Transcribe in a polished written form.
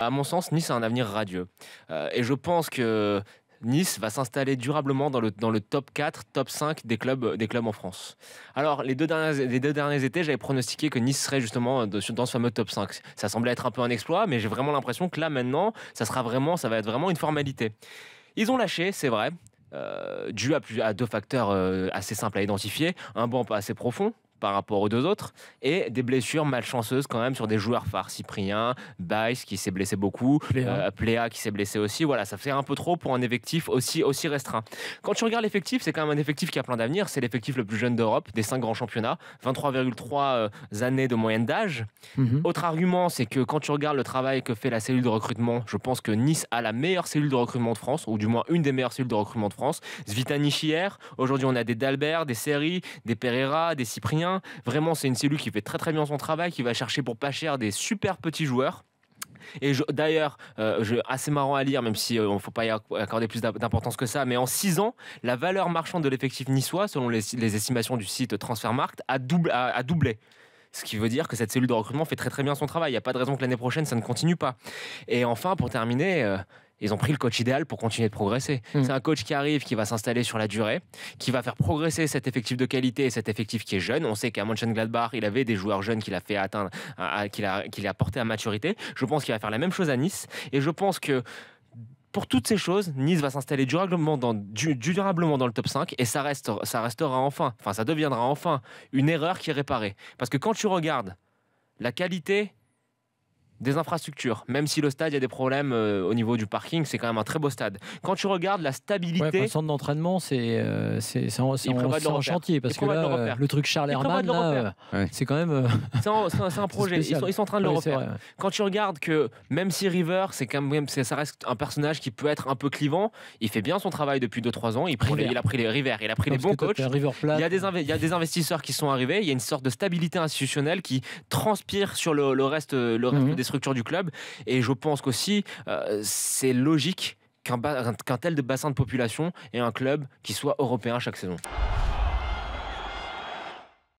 À mon sens, Nice a un avenir radieux. Et je pense que Nice va s'installer durablement dans le top 4, top 5 des clubs en France. Alors, les deux derniers étés, j'avais pronostiqué que Nice serait justement dans ce fameux top 5. Ça semblait être un peu un exploit, mais j'ai vraiment l'impression que là, maintenant, ça va être vraiment une formalité. Ils ont lâché, c'est vrai, dû à deux facteurs assez simples à identifier. Un banc pas assez profond par rapport aux deux autres, et des blessures malchanceuses quand même sur des joueurs phares. Cyprien, Baïs qui s'est blessé beaucoup, Pléa qui s'est blessé aussi. Voilà, ça fait un peu trop pour un effectif aussi restreint. Quand tu regardes l'effectif, c'est quand même un effectif qui a plein d'avenir. C'est l'effectif le plus jeune d'Europe, des 5 grands championnats, 23,3 années de moyenne d'âge. Autre argument, c'est que quand tu regardes le travail que fait la cellule de recrutement, je pense que Nice a la meilleure cellule de recrutement de France, ou du moins une des meilleures cellules de recrutement de France. Svitanic hier, aujourd'hui on a des Dalbert, des Seri, des Pereira, des Cyprien. Vraiment, c'est une cellule qui fait très très bien son travail, qui va chercher pour pas cher des super petits joueurs. Et d'ailleurs, assez marrant à lire, même si il ne faut pas y accorder plus d'importance que ça, mais en 6 ans, la valeur marchande de l'effectif niçois, selon les estimations du site Transfermarkt, a doublé. Ce qui veut dire que cette cellule de recrutement fait très très bien son travail. Il n'y a pas de raison que l'année prochaine, ça ne continue pas. Et enfin, pour terminer, ils ont pris le coach idéal pour continuer de progresser. C'est un coach qui arrive, qui va s'installer sur la durée, qui va faire progresser cet effectif de qualité et cet effectif qui est jeune. On sait qu'à Mönchengladbach, il avait des joueurs jeunes qu'il a fait atteindre, qu'il a porté à maturité. Je pense qu'il va faire la même chose à Nice. Et je pense que pour toutes ces choses, Nice va s'installer durablement dans le top 5 et ça restera enfin, ça deviendra enfin une erreur qui est réparée. Parce que quand tu regardes la qualité des infrastructures, même si le stade, il y a des problèmes au niveau du parking, c'est quand même un très beau stade. Quand tu regardes la stabilité... Le centre d'entraînement, c'est en chantier, parce que là, le truc Charles Herrmann, c'est quand même... C'est un projet, ils sont en train de le refaire. Vrai. Quand tu regardes que même si River, ça reste un personnage qui peut être un peu clivant, il fait bien son travail depuis 2-3 ans, il a pris les bons coachs, il y a des investisseurs qui sont arrivés, il y a une sorte de stabilité institutionnelle qui transpire sur le reste des structures du club, et je pense qu'aussi c'est logique qu'un tel bassin de population ait un club qui soit européen chaque saison.